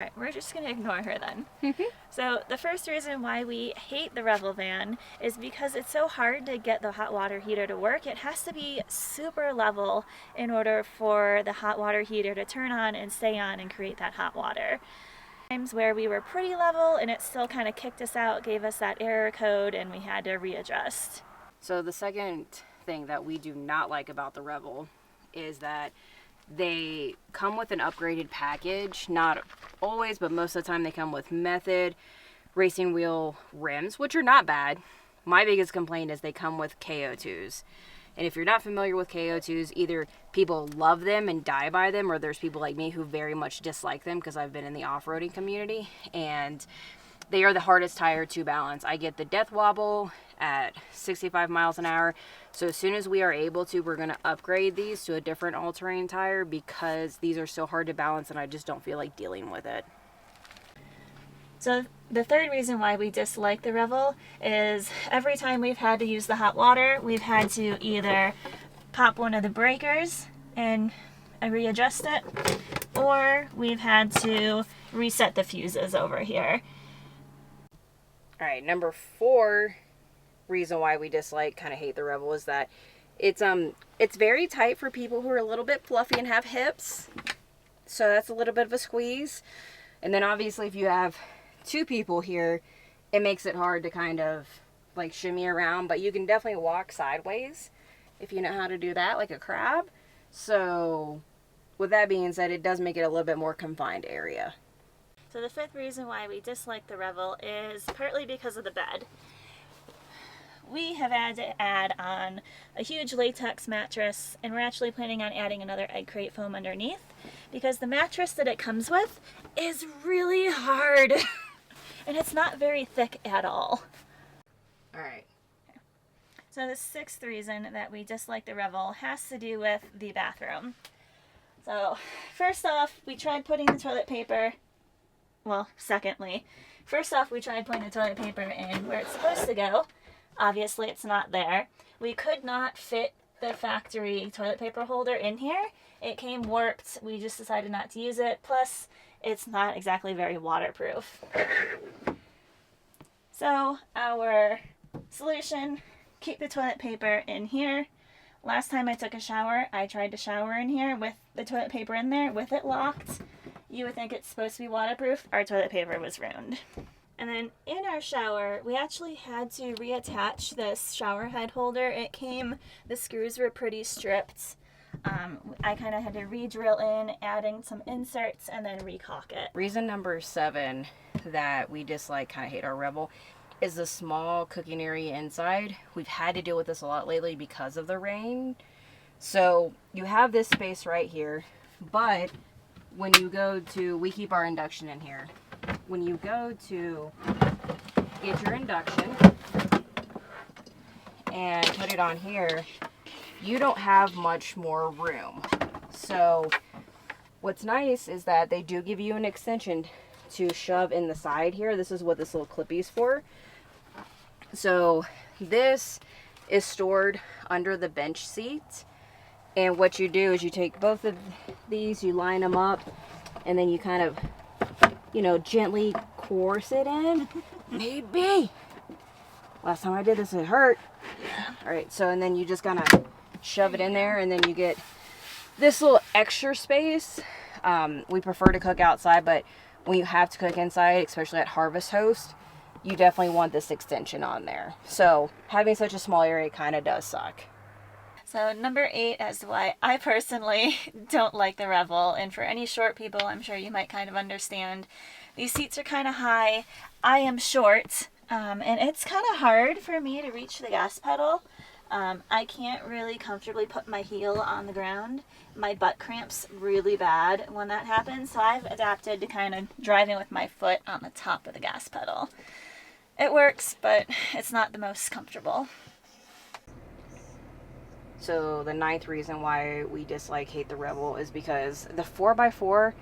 Alright, we're just going to ignore her then. So the first reason why we hate the Revel van is because it's so hard to get the hot water heater to work. It has to be super level in order for the hot water heater to turn on and stay on and create that hot water. Times where we were pretty level and it still kind of kicked us out, gave us that error code, and we had to readjust. So the second thing that we do not like about the Revel is that they come with an upgraded package. Not always, but most of the time they come with Method racing wheel rims, which are not bad. My biggest complaint is they come with KO2s. And if you're not familiar with KO2s, either people love them and die by them, or there's people like me who very much dislike them because I've been in the off-roading community. And they are the hardest tire to balance. I get the death wobble at 65 miles an hour. So as soon as we are able to, we're going to upgrade these to a different all-terrain tire because these are so hard to balance and I just don't feel like dealing with it. So the third reason why we dislike the Revel is every time we've had to use the hot water, we've had to either pop one of the breakers and readjust it, or we've had to reset the fuses over here. All right, number 4 reason why we kind of hate the Revel is that it's very tight for people who are a little bit fluffy and have hips. So that's a little bit of a squeeze. And then obviously if you have 2 people here, it makes it hard to kind of like shimmy around, but you can definitely walk sideways if you know how to do that, like a crab. So with that being said, it does make it a little bit more confined area. So the fifth reason why we dislike the Revel is partly because of the bed. We have had to add on a huge latex mattress, and we're actually planning on adding another egg crate foam underneath because the mattress that it comes with is really hard and it's not very thick at all. All right. So the sixth reason that we dislike the Revel has to do with the bathroom. So first off, we tried putting the toilet paper, first off we tried putting the toilet paper in where it's supposed to go. Obviously it's not there. We could not fit the factory toilet paper holder in here. It came warped. We just decided not to use it. Plus, it's not exactly very waterproof. So our solution, keep the toilet paper in here. Last time I took a shower, I tried to shower in here with the toilet paper in there with it locked. You would think it's supposed to be waterproof. Our toilet paper was ruined. And then in our shower, we actually had to reattach this shower head holder. The screws were pretty stripped. I kind of had to re-drill in, adding some inserts, and then re-caulk it. Reason number 7 that we dislike, kind of hate our Revel, is the small cooking area inside. We've had to deal with this a lot lately because of the rain. So you have this space right here, but when you go to, we keep our induction in here. When you go to get your induction and put it on here, you don't have much more room. So what's nice is that they do give you an extension to shove in the side here. This is what this little clippy's for. So this is stored under the bench seat. And what you do is you take both of these, you line them up, and then you kind of, gently coerce it in. Maybe. Last time I did this, it hurt. Yeah. All right, so and then you just kind of shove it in there, and then you get this little extra space. We prefer to cook outside, but when you have to cook inside, especially at Harvest Host, you definitely want this extension on there. So having such a small area kind of does suck. So number 8 as to why I personally don't like the Revel, and for any short people, I'm sure you might kind of understand. These seats are kind of high. I am short, and it's kind of hard for me to reach the gas pedal. I can't really comfortably put my heel on the ground. My butt cramps really bad when that happens, so I've adapted to kind of driving with my foot on the top of the gas pedal. It works, but it's not the most comfortable. So the 9th reason why we hate the Revel is because the 4x4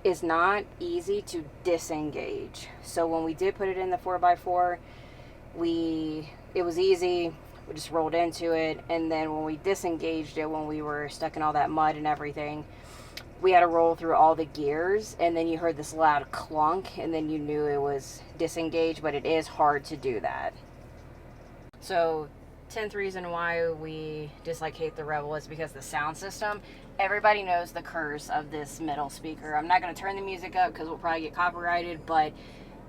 is not easy to disengage. So when we did put it in the 4x4, it was easy. We just rolled into it, and then when we disengaged it, when we were stuck in all that mud and everything, we had to roll through all the gears, and then you heard this loud clunk, and then you knew it was disengaged, but it is hard to do that. So 10th reason why we dislike hate the Revel is because the sound system. Everybody knows the curse of this middle speaker. I'm not going to turn the music up because we'll probably get copyrighted, but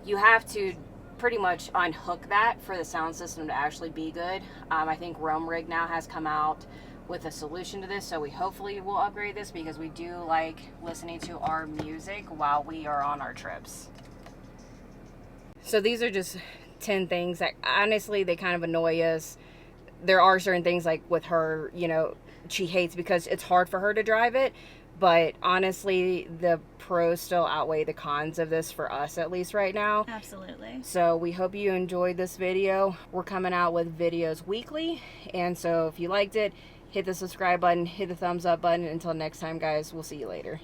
you have to pretty much unhook that for the sound system to actually be good. I think Rome Rig now has come out with a solution to this, so we hopefully will upgrade this because we do like listening to our music while we are on our trips. So these are just 10 things that honestly they kind of annoy us. There are certain things like with her, you know, she hates because it's hard for her to drive it, but honestly the pros still outweigh the cons of this for us, at least right now. Absolutely. So we hope you enjoyed this video. We're coming out with videos weekly, and so if you liked it, hit the subscribe button, hit the thumbs up button. Until next time, guys, we'll see you later.